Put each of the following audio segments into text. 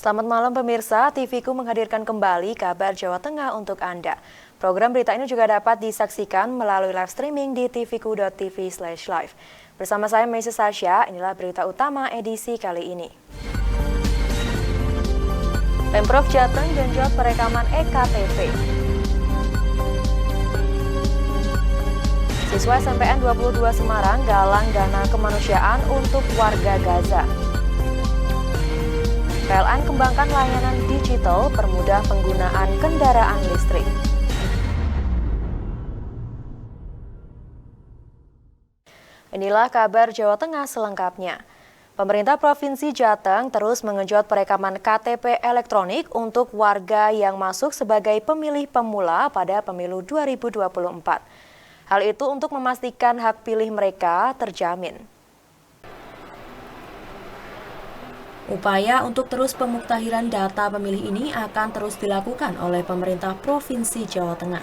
Selamat malam pemirsa, TVku menghadirkan kembali kabar Jawa Tengah untuk Anda. Program berita ini juga dapat disaksikan melalui live streaming di tvku.tv/live. Bersama saya Meisy Sasha, inilah berita utama edisi kali ini. Pemprov Jateng genjot perekaman EKTP. Siswa SMPN 22 Semarang galang dana kemanusiaan untuk warga Gaza. PLN kembangkan layanan digital permudah penggunaan kendaraan listrik. Inilah kabar Jawa Tengah selengkapnya. Pemerintah Provinsi Jateng terus menggenjot perekaman KTP elektronik untuk warga yang masuk sebagai pemilih pemula pada pemilu 2024. Hal itu untuk memastikan hak pilih mereka terjamin. Upaya untuk terus pemuktahiran data pemilih ini akan terus dilakukan oleh pemerintah Provinsi Jawa Tengah.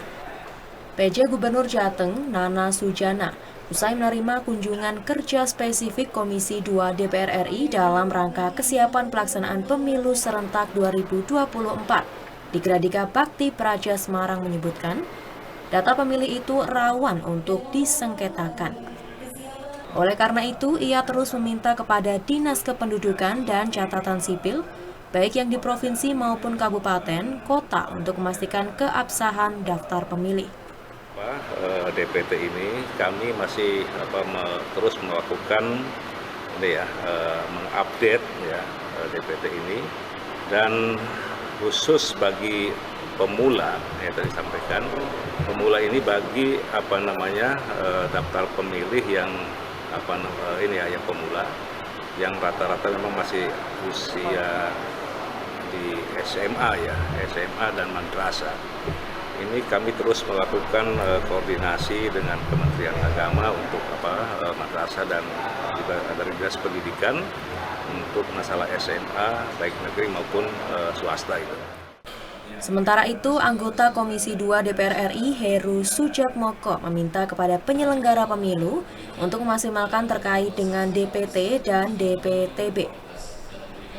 PJ Gubernur Jateng, Nana Sujana, usai menerima kunjungan kerja spesifik Komisi 2 DPR RI dalam rangka kesiapan pelaksanaan pemilu serentak 2024 di Gradika Bakti Praja Semarang menyebutkan, data pemilih itu rawan untuk disengketakan. Oleh karena itu, ia terus meminta kepada Dinas Kependudukan dan Catatan Sipil, baik yang di provinsi maupun kabupaten, kota untuk memastikan keabsahan daftar pemilih. DPT ini kami masih terus melakukan mengupdate DPT ini, dan khusus bagi pemula yang tadi disampaikan, pemula ini bagi daftar pemilih yang yang pemula yang rata-rata memang masih usia di SMA dan madrasah. Ini kami terus melakukan koordinasi dengan Kementerian Agama untuk madrasah dan juga dari Dinas Pendidikan untuk masalah SMA baik negeri maupun swasta itu. Sementara itu, anggota Komisi 2 DPR RI Heru Sujatmoko meminta kepada penyelenggara pemilu untuk memaksimalkan terkait dengan DPT dan DPTB.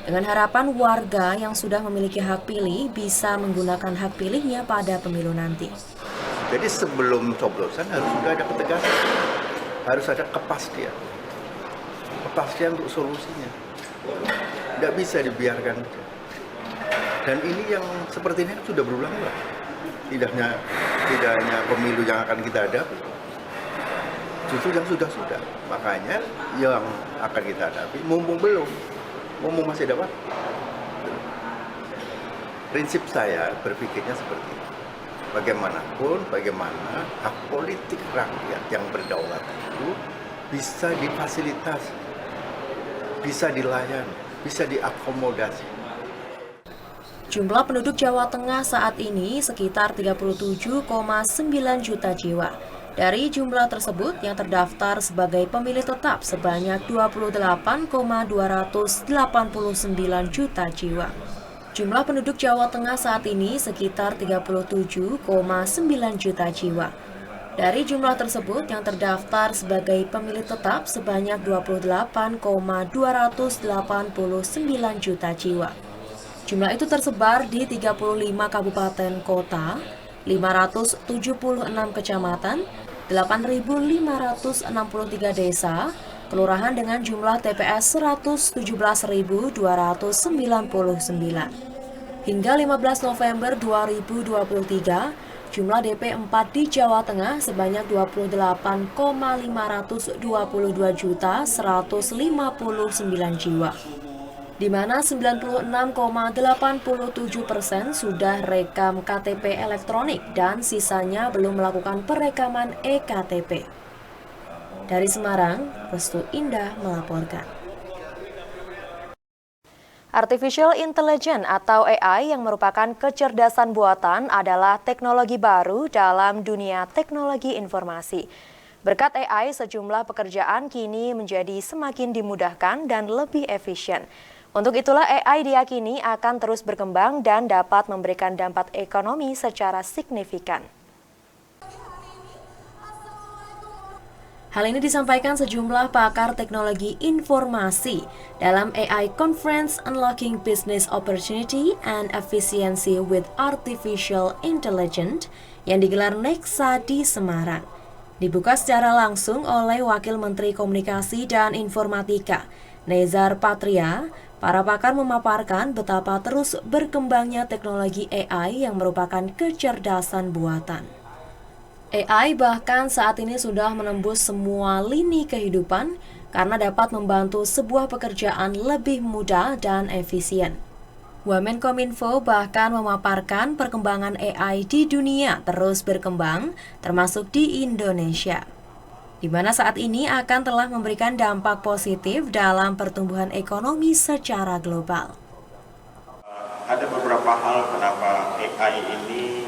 Dengan harapan warga yang sudah memiliki hak pilih bisa menggunakan hak pilihnya pada pemilu nanti. Jadi sebelum coblosan harus sudah ada ketegasan, harus ada kepastian untuk solusinya. Tidak bisa dibiarkan. Dan ini yang seperti ini sudah berulang-ulang. Tidak hanya pemilu yang akan kita hadapi, justru yang sudah. Makanya yang akan kita hadapi, mumpung masih dapat. Prinsip saya berpikirnya seperti ini. Bagaimana hak politik rakyat yang berdaulat itu bisa difasilitasi, bisa dilayani, bisa diakomodasi. Jumlah penduduk Jawa Tengah saat ini sekitar 37,9 juta jiwa. Dari jumlah tersebut yang terdaftar sebagai pemilih tetap sebanyak 28,289 juta jiwa. Jumlah penduduk Jawa Tengah saat ini sekitar 37,9 juta jiwa. Dari jumlah tersebut yang terdaftar sebagai pemilih tetap sebanyak 28,289 juta jiwa. Jumlah itu tersebar di 35 kabupaten kota, 576 kecamatan, 8.563 desa, kelurahan dengan jumlah TPS 117.299. Hingga 15 November 2023, jumlah DP 4 di Jawa Tengah sebanyak 28,522 juta 159 jiwa. Di mana 96,87% sudah rekam KTP elektronik dan sisanya belum melakukan perekaman EKTP. Dari Semarang, Restu Indah melaporkan. Artificial Intelligence atau AI yang merupakan kecerdasan buatan adalah teknologi baru dalam dunia teknologi informasi. Berkat AI, sejumlah pekerjaan kini menjadi semakin dimudahkan dan lebih efisien. Untuk itulah AI diyakini akan terus berkembang dan dapat memberikan dampak ekonomi secara signifikan. Hal ini disampaikan sejumlah pakar teknologi informasi dalam AI Conference Unlocking Business Opportunity and Efficiency with Artificial Intelligence yang digelar Nexa di Semarang. Dibuka secara langsung oleh Wakil Menteri Komunikasi dan Informatika, Nezar Patria. Para pakar memaparkan betapa terus berkembangnya teknologi AI yang merupakan kecerdasan buatan. AI bahkan saat ini sudah menembus semua lini kehidupan karena dapat membantu sebuah pekerjaan lebih mudah dan efisien. Wamenkominfo bahkan memaparkan perkembangan AI di dunia terus berkembang, termasuk di Indonesia, di mana saat ini akan telah memberikan dampak positif dalam pertumbuhan ekonomi secara global. Ada beberapa hal kenapa AI ini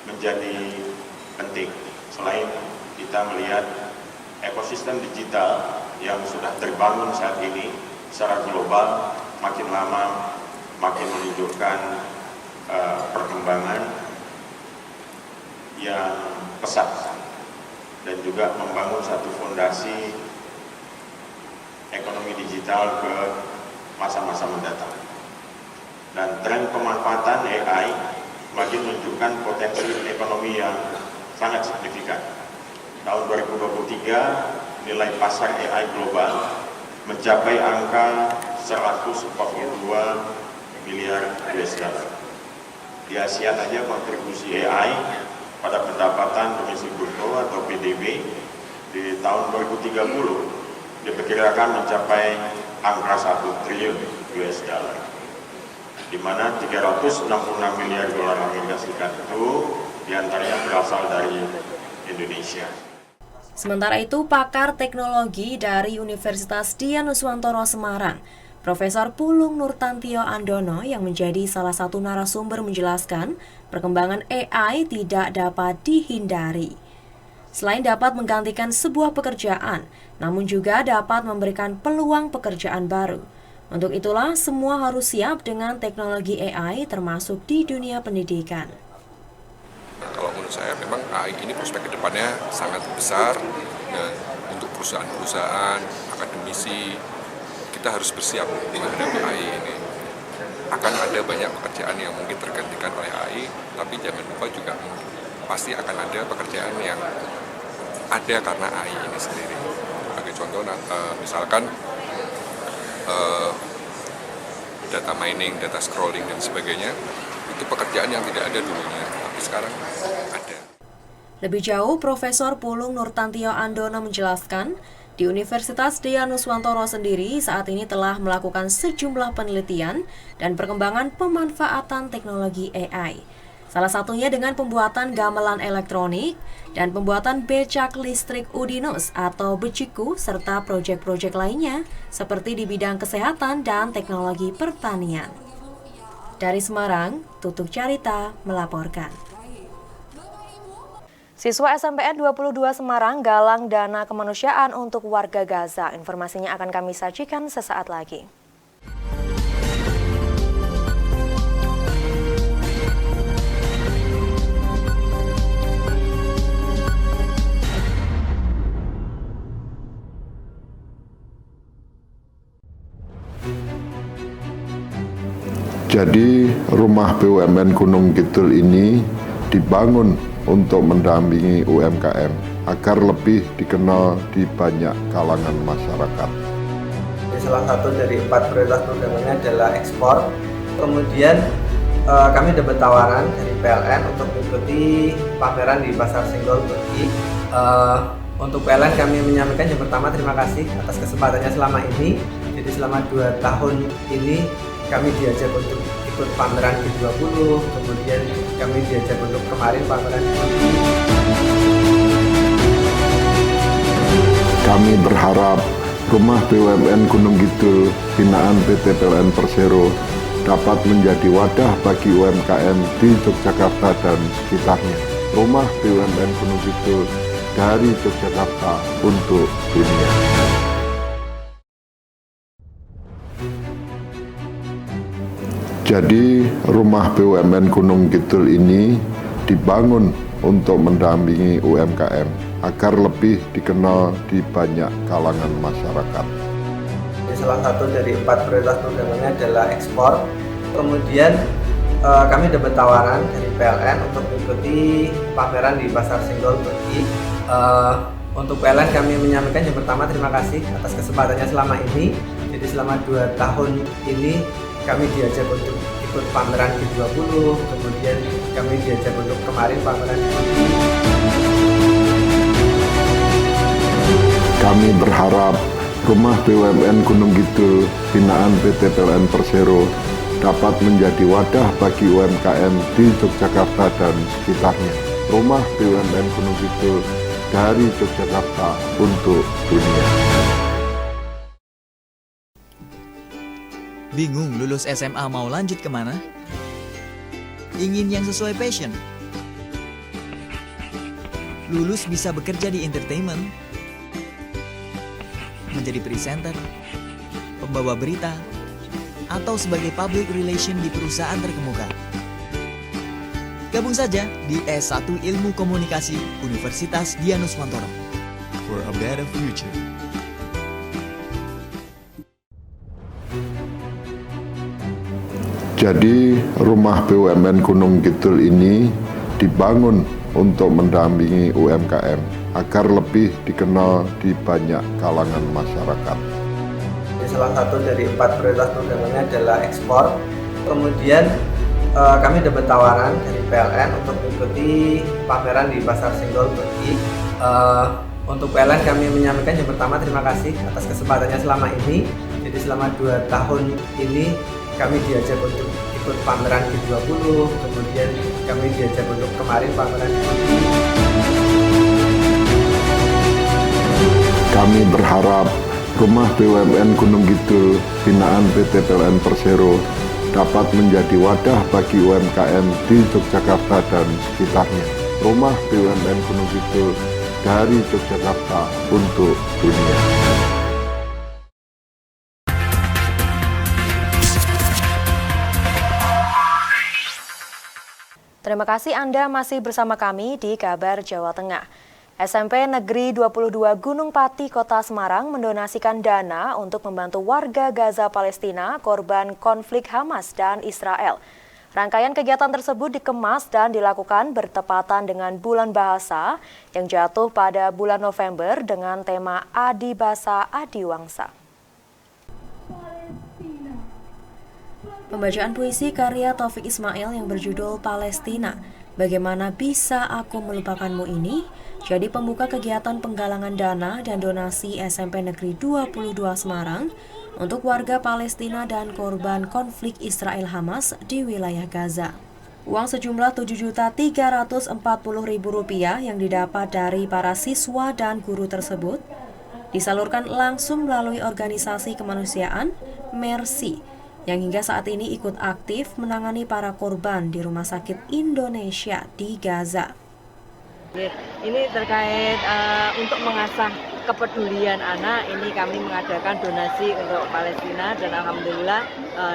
menjadi penting. Selain kita melihat ekosistem digital yang sudah terbangun saat ini secara global, makin lama makin menunjukkan perkembangan yang pesat dan juga membangun satu fondasi ekonomi digital ke masa-masa mendatang. Dan tren pemanfaatan AI makin menunjukkan potensi ekonomi yang sangat signifikan. Tahun 2023 nilai pasar AI global mencapai angka 142 miliar US dollar. Di Asia saja kontribusi AI pada pendapatan domestik bruto atau PDB di tahun 2030 diperkirakan mencapai angka 1 triliun US dollar, di mana 366 miliar dolar Amerika Serikat itu diantaranya berasal dari Indonesia. Sementara itu, pakar teknologi dari Universitas Dianuswantoro Semarang, Profesor Pulung Nurtantio Andono yang menjadi salah satu narasumber menjelaskan perkembangan AI tidak dapat dihindari. Selain dapat menggantikan sebuah pekerjaan, namun juga dapat memberikan peluang pekerjaan baru. Untuk itulah semua harus siap dengan teknologi AI termasuk di dunia pendidikan. Kalau menurut saya memang AI ini prospek kedepannya sangat besar dan untuk perusahaan-perusahaan, akademisi, kita harus bersiap menghadapi AI ini. Akan ada banyak pekerjaan yang mungkin tergantikan oleh AI, tapi jangan lupa juga pasti akan ada pekerjaan yang ada karena AI ini sendiri. Sebagai contoh, misalkan data mining, data scrolling, dan sebagainya, itu pekerjaan yang tidak ada dulunya, tapi sekarang ada. Lebih jauh, Profesor Pulung Nurtantio Andono menjelaskan, di Universitas Dianuswantoro sendiri saat ini telah melakukan sejumlah penelitian dan perkembangan pemanfaatan teknologi AI. Salah satunya dengan pembuatan gamelan elektronik dan pembuatan becak listrik Udinus atau Beciku serta proyek-proyek lainnya seperti di bidang kesehatan dan teknologi pertanian. Dari Semarang, Tutuk Carita melaporkan. Siswa SMPN 22 Semarang galang dana kemanusiaan untuk warga Gaza. Informasinya akan kami sajikan sesaat lagi. Jadi rumah BUMN Gunung Kidul ini dibangun untuk mendampingi UMKM agar lebih dikenal di banyak kalangan masyarakat. Salah satu dari 4 prioritas programnya adalah ekspor. Kemudian kami dapat tawaran dari PLN untuk mengikuti pameran di Pasar Senggol Turki. Untuk PLN kami menyampaikan yang pertama terima kasih atas kesempatannya selama ini. Jadi selama 2 tahun ini kami diajak untuk ikut pameran G20, kemudian kami diajak untuk kemarin pameran G20. Kami berharap rumah BUMN Gunung Kidul binaan PT PLN Persero dapat menjadi wadah bagi UMKM di Yogyakarta dan sekitarnya. Rumah BUMN Gunung Kidul dari Yogyakarta untuk dunia. Jadi rumah BUMN Gunung Kidul ini dibangun untuk mendampingi UMKM agar lebih dikenal di banyak kalangan masyarakat. Salah satu dari 4 prioritas perdagangannya adalah ekspor. Kemudian kami dapat tawaran dari PLN untuk mengikuti pameran di Pasar Senggol Turki. Untuk PLN kami menyampaikan yang pertama terima kasih atas kesempatannya selama ini. Jadi selama 2 tahun ini kami diajak untuk ikut pameran G20, kemudian kami diajak untuk kemarin pameran di Turki. Kami berharap Rumah BUMN Gunung Kidul binaan PT PLN Persero dapat menjadi wadah bagi UMKM di Yogyakarta dan sekitarnya. Rumah BUMN Gunung Kidul dari Yogyakarta untuk dunia. Bingung lulus SMA mau lanjut kemana? Ingin yang sesuai passion? Lulus bisa bekerja di entertainment, menjadi presenter, pembawa berita, atau sebagai public relation di perusahaan terkemuka. Gabung saja di S1 Ilmu Komunikasi Universitas Dianuswantoro. For a better future. Jadi Rumah BUMN Gunung Kidul ini dibangun untuk mendampingi UMKM agar lebih dikenal di banyak kalangan masyarakat. Salah satu dari 4 prioritas perdagangannya adalah ekspor. Kemudian kami dapat tawaran dari PLN untuk mengikuti pameran di Pasar Senggol Turki. Untuk PLN kami menyampaikan yang pertama terima kasih atas kesempatannya selama ini. Jadi selama 2 tahun ini kami diajak untuk ikut pameran G20, kemudian kami diajak untuk kemarin pameran di Turki. Kami berharap Rumah BUMN Gunung Kidul binaan PT PLN Persero dapat menjadi wadah bagi UMKM di Yogyakarta dan sekitarnya. Rumah BUMN Gunung Kidul dari Yogyakarta untuk dunia. Terima kasih Anda masih bersama kami di Kabar Jawa Tengah. SMP Negeri 22 Gunung Pati, Kota Semarang mendonasikan dana untuk membantu warga Gaza Palestina korban konflik Hamas dan Israel. Rangkaian kegiatan tersebut dikemas dan dilakukan bertepatan dengan Bulan Bahasa yang jatuh pada bulan November dengan tema Adi Basa Adi Wangsa. Pembacaan puisi karya Taufik Ismail yang berjudul Palestina, Bagaimana Bisa Aku Melupakanmu ini jadi pembuka kegiatan penggalangan dana dan donasi SMP Negeri 22 Semarang untuk warga Palestina dan korban konflik Israel Hamas di wilayah Gaza. Uang sejumlah Rp7.340.000 yang didapat dari para siswa dan guru tersebut disalurkan langsung melalui organisasi kemanusiaan Mercy yang hingga saat ini ikut aktif menangani para korban di Rumah Sakit Indonesia di Gaza. Ini terkait untuk mengasah kepedulian anak, ini kami mengadakan donasi untuk Palestina dan alhamdulillah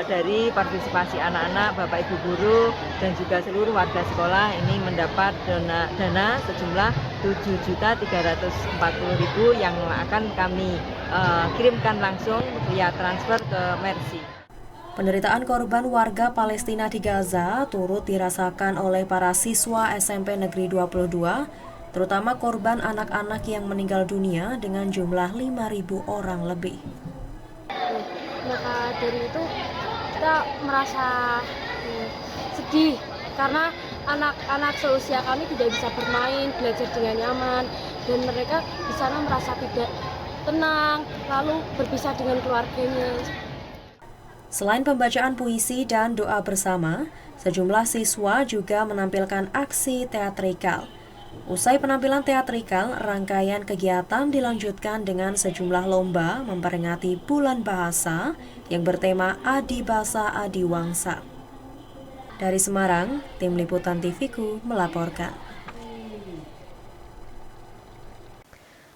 dari partisipasi anak-anak, Bapak Ibu guru dan juga seluruh warga sekolah ini mendapat dana sejumlah Rp7.340.000 yang akan kami kirimkan langsung via transfer ke Mercy. Penderitaan korban warga Palestina di Gaza turut dirasakan oleh para siswa SMP Negeri 22, terutama korban anak-anak yang meninggal dunia dengan jumlah 5.000 orang lebih. Maka dari itu kita merasa sedih karena anak-anak seusia kami tidak bisa bermain, belajar dengan nyaman, dan mereka di sana merasa tidak tenang, lalu berpisah dengan keluarganya. Selain pembacaan puisi dan doa bersama, sejumlah siswa juga menampilkan aksi teatrikal. Usai penampilan teatrikal, rangkaian kegiatan dilanjutkan dengan sejumlah lomba memperingati Bulan Bahasa yang bertema Adi Basa Adi Wangsa. Dari Semarang, Tim Liputan TVku melaporkan.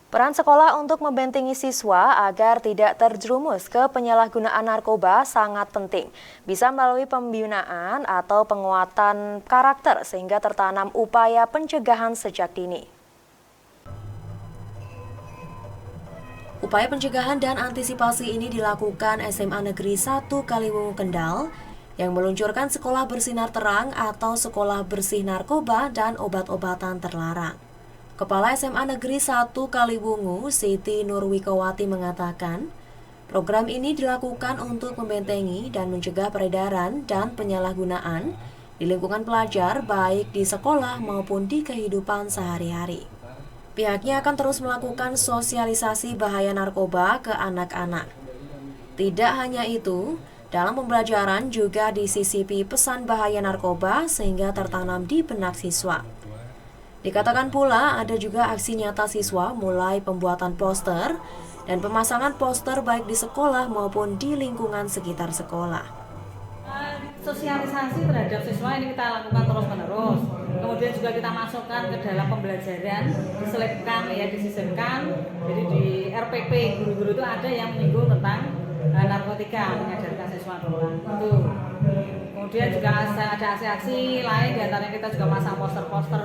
Peran sekolah untuk membentengi siswa agar tidak terjerumus ke penyalahgunaan narkoba sangat penting. Bisa melalui pembinaan atau penguatan karakter sehingga tertanam upaya pencegahan sejak dini. Upaya pencegahan dan antisipasi ini dilakukan SMA Negeri 1 Kaliwungu Kendal yang meluncurkan sekolah bersinar terang atau sekolah bersih narkoba dan obat-obatan terlarang. Kepala SMA Negeri 1 Kaliwungu, Siti Nurwikowati mengatakan, program ini dilakukan untuk membentengi dan mencegah peredaran dan penyalahgunaan di lingkungan pelajar baik di sekolah maupun di kehidupan sehari-hari. Pihaknya akan terus melakukan sosialisasi bahaya narkoba ke anak-anak. Tidak hanya itu, dalam pembelajaran juga disisipi pesan bahaya narkoba sehingga tertanam di benak siswa. Dikatakan pula ada juga aksi nyata siswa mulai pembuatan poster dan pemasangan poster baik di sekolah maupun di lingkungan sekitar sekolah. Sosialisasi terhadap siswa ini kita lakukan terus-menerus. Kemudian juga kita masukkan ke dalam pembelajaran, diselipkan, disisipkan. Jadi di RPP guru-guru itu ada yang menyinggung tentang narkotika, mengajarkan siswa tentang itu. Kemudian juga ada aksi-aksi lain, diantaranya kita juga masang poster-poster.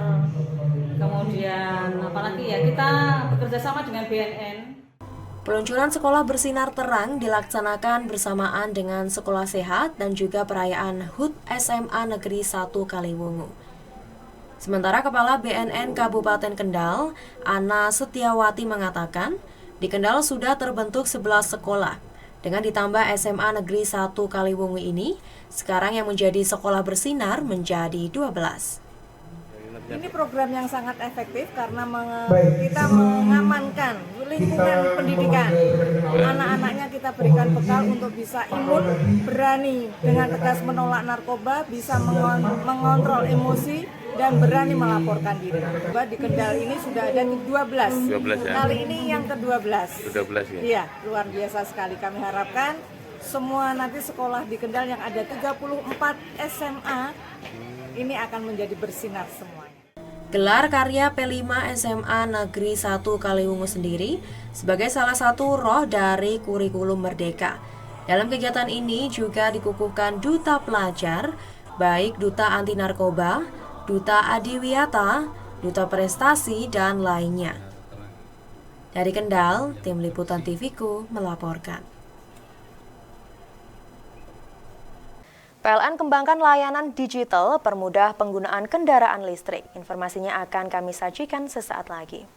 Kemudian apalagi ya, kita bekerja sama dengan BNN. Peluncuran sekolah bersinar terang dilaksanakan bersamaan dengan sekolah sehat dan juga perayaan HUT SMA Negeri 1 Kaliwungu. Sementara Kepala BNN Kabupaten Kendal, Ana Setiawati mengatakan, di Kendal sudah terbentuk 11 sekolah. Dengan ditambah SMA Negeri 1 Kaliwungu ini, sekarang yang menjadi sekolah bersinar menjadi 12. Ini program yang sangat efektif karena kita mengamankan lingkungan pendidikan. Anak-anaknya kita berikan bekal untuk bisa imun, berani dengan tegas menolak narkoba, bisa mengontrol emosi, dan berani melaporkan diri. Di Kendal ini sudah ada 12. 12 ya? Kali ini yang ke-12. 12 ya? Iya, luar biasa sekali. Kami harapkan semua nanti sekolah di Kendal yang ada 34 SMA ini akan menjadi bersinar semuanya. Gelar karya P5 SMA Negeri 1 Kaliwungu sendiri sebagai salah satu roh dari kurikulum Merdeka. Dalam kegiatan ini juga dikukuhkan duta pelajar, baik duta anti narkoba, duta adiwiyata, duta prestasi, dan lainnya. Dari Kendal, Tim Liputan TVku melaporkan. PLN kembangkan layanan digital permudah penggunaan kendaraan listrik. Informasinya akan kami sajikan sesaat lagi.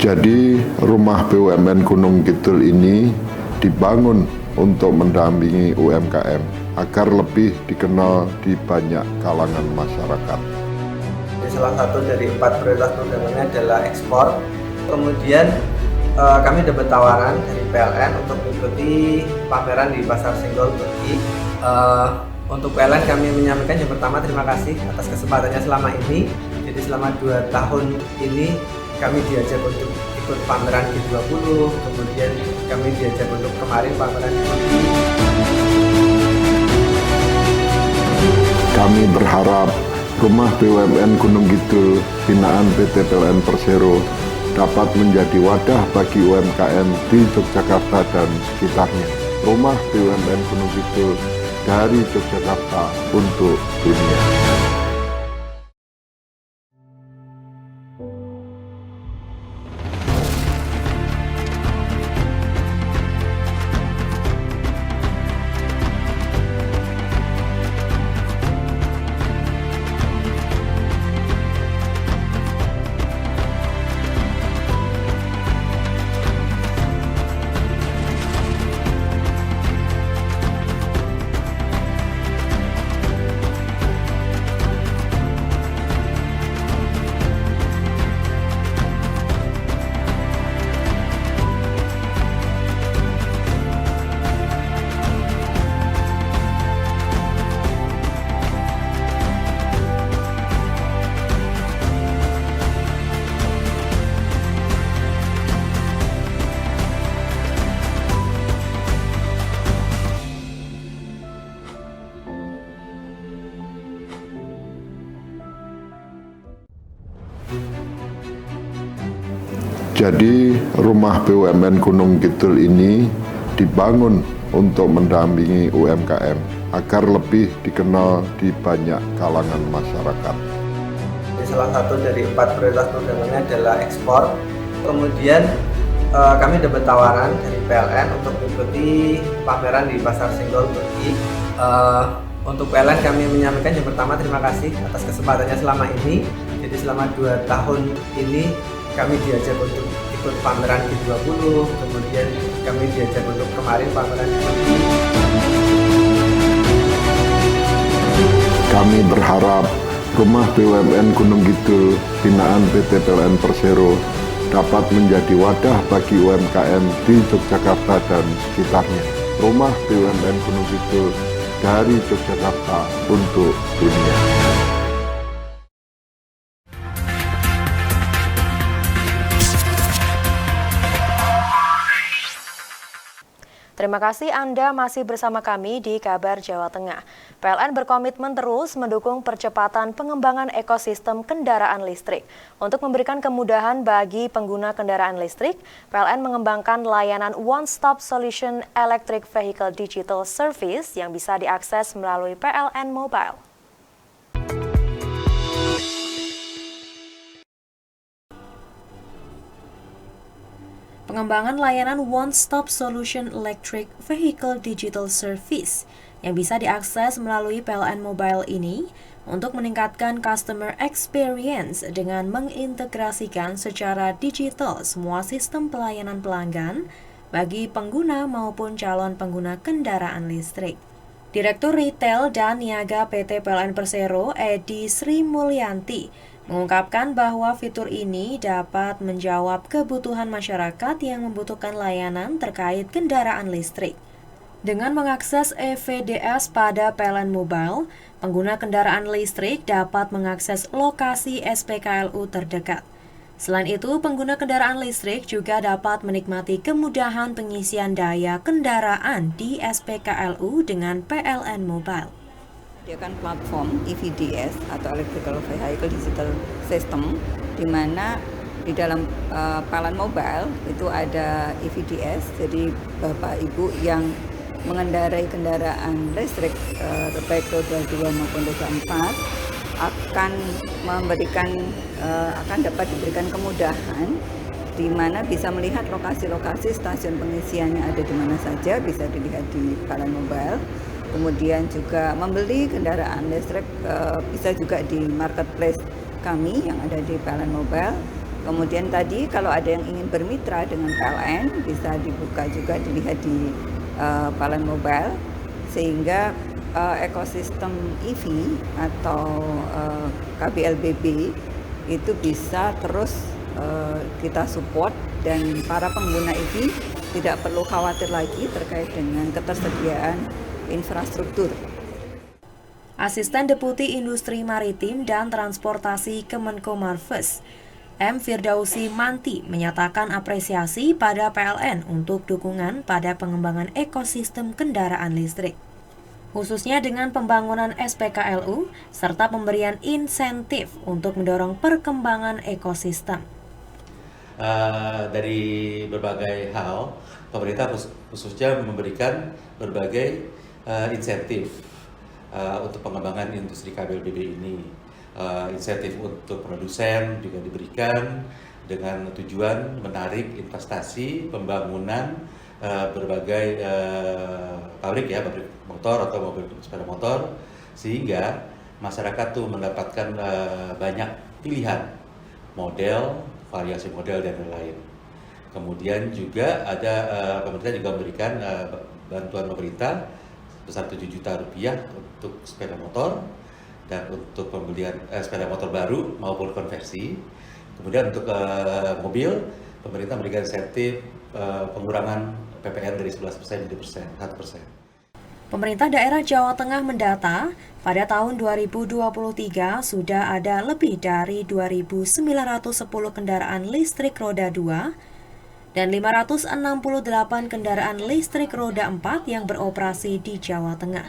Jadi rumah BUMN Gunung Kidul ini dibangun untuk mendampingi UMKM agar lebih dikenal di banyak kalangan masyarakat. Salah satu dari 4 prioritas programnya adalah ekspor. Kemudian kami dapat tawaran dari PLN untuk mengikuti pameran di Pasar Senggol Turki. Untuk PLN kami menyampaikan yang pertama terima kasih atas kesempatannya selama ini. Jadi selama 2 tahun ini kami diajak untuk ikut pameran G20, kemudian kami diajak untuk kemarin pameran di Turki. Kami berharap rumah BUMN Gunung Kidul binaan PT PLN Persero dapat menjadi wadah bagi UMKM di Yogyakarta dan sekitarnya. Rumah BUMN Gunung Kidul dari Yogyakarta untuk dunia. Jadi rumah BUMN Gunung Kidul ini dibangun untuk mendampingi UMKM agar lebih dikenal di banyak kalangan masyarakat. Salah satu dari 4 prioritas programnya adalah ekspor. Kemudian kami dapat tawaran dari PLN untuk mengikuti pameran di Pasar Senggol Turki. Untuk PLN kami menyampaikan yang pertama terima kasih atas kesempatannya selama ini. Jadi selama 2 tahun ini kami diajak untuk ikut pameran G20, kemudian kami diajak untuk kemarin pameran di Turki. Kami berharap rumah BUMN Gunung Kidul binaan PT PLN Persero dapat menjadi wadah bagi UMKM di Yogyakarta dan sekitarnya. Rumah BUMN Gunung Kidul dari Yogyakarta untuk dunia. Terima kasih Anda masih bersama kami di Kabar Jawa Tengah. PLN berkomitmen terus mendukung percepatan pengembangan ekosistem kendaraan listrik. Untuk memberikan kemudahan bagi pengguna kendaraan listrik, PLN mengembangkan layanan One Stop Solution Electric Vehicle Digital Service yang bisa diakses melalui PLN Mobile. Pengembangan layanan One Stop Solution Electric Vehicle Digital Service yang bisa diakses melalui PLN Mobile ini untuk meningkatkan customer experience dengan mengintegrasikan secara digital semua sistem pelayanan pelanggan bagi pengguna maupun calon pengguna kendaraan listrik. Direktur Retail dan Niaga PT PLN Persero, Edi Sri Mulyanti, mengungkapkan bahwa fitur ini dapat menjawab kebutuhan masyarakat yang membutuhkan layanan terkait kendaraan listrik. Dengan mengakses EVDS pada PLN Mobile, pengguna kendaraan listrik dapat mengakses lokasi SPKLU terdekat. Selain itu, pengguna kendaraan listrik juga dapat menikmati kemudahan pengisian daya kendaraan di SPKLU dengan PLN Mobile. Menyediakan platform EVDS atau Electrical Vehicle Digital System, di mana di dalam PLN Mobile itu ada EVDS, jadi Bapak Ibu yang mengendarai kendaraan listrik baik roda 2 maupun roda 4 akan dapat diberikan kemudahan di mana bisa melihat lokasi-lokasi stasiun pengisiannya ada di mana saja, bisa dilihat di PLN Mobile. Kemudian juga membeli kendaraan listrik bisa juga di marketplace kami yang ada di PLN Mobile. Kemudian tadi kalau ada yang ingin bermitra dengan PLN bisa dibuka juga dilihat di PLN Mobile, sehingga ekosistem EV atau KBLBB itu bisa terus kita support dan para pengguna EV tidak perlu khawatir lagi terkait dengan ketersediaan infrastruktur. Asisten Deputi Industri Maritim dan Transportasi Kemenko Marves, M. Firdausi Manti, menyatakan apresiasi pada PLN untuk dukungan pada pengembangan ekosistem kendaraan listrik, khususnya dengan pembangunan SPKLU serta pemberian insentif untuk mendorong perkembangan ekosistem. Dari berbagai hal, pemerintah khususnya memberikan berbagai insentif untuk pengembangan industri KBLBB ini. Insentif untuk produsen juga diberikan dengan tujuan menarik investasi pembangunan berbagai pabrik motor atau mobil sepeda motor, sehingga masyarakat tuh mendapatkan banyak pilihan model, variasi model dan lain-lain. Kemudian juga ada pemerintah juga memberikan bantuan pemerintah besar 7 juta rupiah untuk sepeda motor dan untuk pembelian sepeda motor baru maupun konversi. Kemudian untuk mobil, pemerintah memberikan insentif pengurangan PPN dari 11% jadi 1%. Pemerintah daerah Jawa Tengah mendata, pada tahun 2023 sudah ada lebih dari 2.910 kendaraan listrik roda 2 dan 568 kendaraan listrik roda 4 yang beroperasi di Jawa Tengah.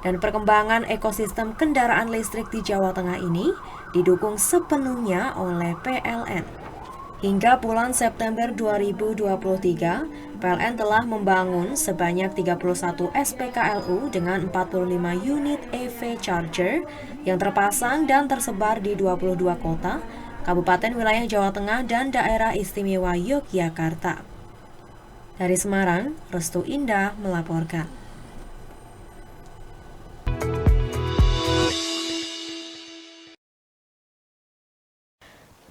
Dan perkembangan ekosistem kendaraan listrik di Jawa Tengah ini didukung sepenuhnya oleh PLN. Hingga bulan September 2023, PLN telah membangun sebanyak 31 SPKLU dengan 45 unit EV charger yang terpasang dan tersebar di 22 kota, kabupaten wilayah Jawa Tengah dan daerah istimewa Yogyakarta. Dari Semarang, Restu Indah melaporkan.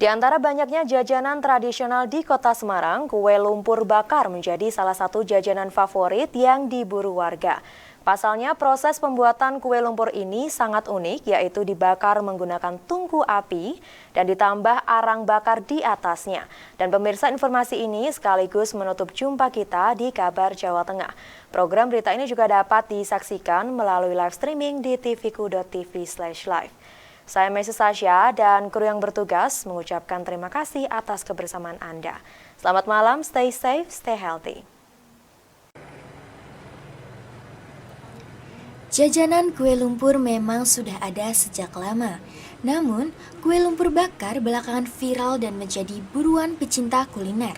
Di antara banyaknya jajanan tradisional di Kota Semarang, kue lumpur bakar menjadi salah satu jajanan favorit yang diburu warga. Pasalnya, proses pembuatan kue lumpur ini sangat unik, yaitu dibakar menggunakan tungku api dan ditambah arang bakar di atasnya. Dan pemirsa, informasi ini sekaligus menutup jumpa kita di Kabar Jawa Tengah. Program berita ini juga dapat disaksikan melalui live streaming di tvku.tv/live. Saya Messi Sasha dan kru yang bertugas mengucapkan terima kasih atas kebersamaan Anda. Selamat malam, stay safe, stay healthy. Jajanan kue lumpur memang sudah ada sejak lama. Namun, kue lumpur bakar belakangan viral dan menjadi buruan pecinta kuliner.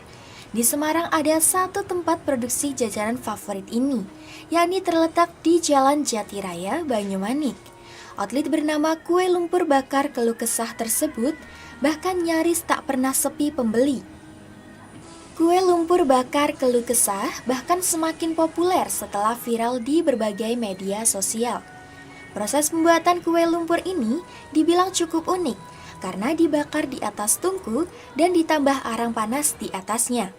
Di Semarang ada satu tempat produksi jajanan favorit ini, yakni terletak di Jalan Jatiraya, Banyumanik. Outlet bernama Kue Lumpur Bakar Keluh Kesah tersebut bahkan nyaris tak pernah sepi pembeli. Kue lumpur bakar Keluh Kesah bahkan semakin populer setelah viral di berbagai media sosial. Proses pembuatan kue lumpur ini dibilang cukup unik karena dibakar di atas tungku dan ditambah arang panas di atasnya.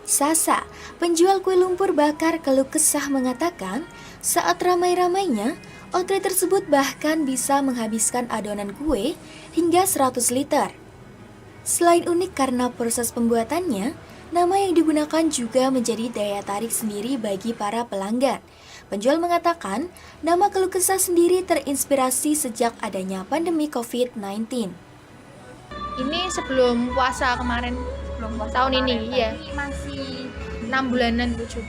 Sasa, penjual kue lumpur bakar Keluh Kesah mengatakan saat ramai-ramainya, outlet tersebut bahkan bisa menghabiskan adonan kue hingga 100 liter. Selain unik karena proses pembuatannya, nama yang digunakan juga menjadi daya tarik sendiri bagi para pelanggan. Penjual mengatakan, nama Keluh Kesah sendiri terinspirasi sejak adanya pandemi COVID-19. Ini sebelum puasa kemarin, tahun ini, ya. Masih 6 bulanan, 7.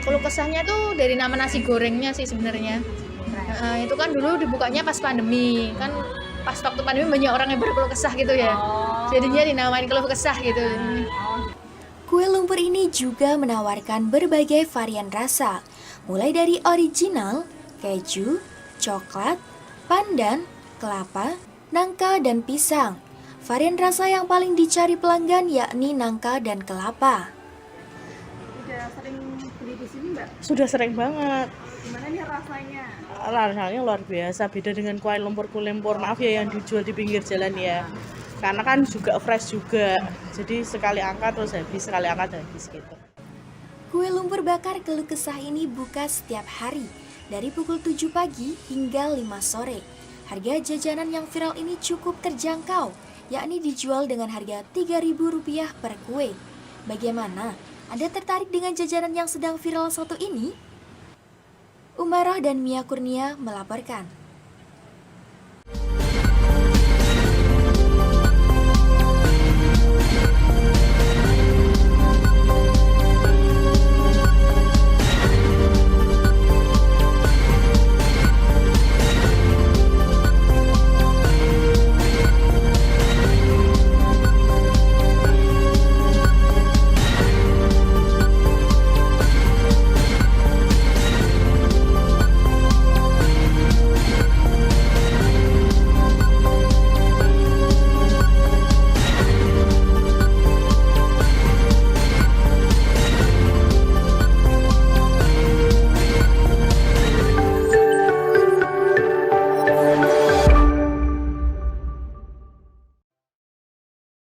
Keluh Kesahnya tuh dari nama nasi gorengnya sih sebenarnya. Itu kan dulu dibukanya pas pandemi, kan pas waktu pandemi banyak orang yang berkeluh kesah gitu ya. Jadinya dinamain Keluh Kesah gitu. Kue lumpur ini juga menawarkan berbagai varian rasa, mulai dari original, keju, coklat, pandan, kelapa, nangka, dan pisang. Varian rasa yang paling dicari pelanggan yakni nangka dan kelapa. Udah sering beli di sini, Mbak? Sudah sering banget. Gimana nih rasanya? Rasanya luar biasa, beda dengan kue lumpur maaf ya yang dijual di pinggir jalan ya. Karena kan juga fresh juga, jadi sekali angkat terus habis, sekali angkat habis gitu. Kue lumpur bakar Keluh Kesah ini buka setiap hari, dari pukul 7 pagi hingga 5 sore. Harga jajanan yang viral ini cukup terjangkau, yakni dijual dengan harga Rp3.000 per kue. Bagaimana? Anda tertarik dengan jajanan yang sedang viral satu ini? Umaroh dan Mia Kurnia melaporkan.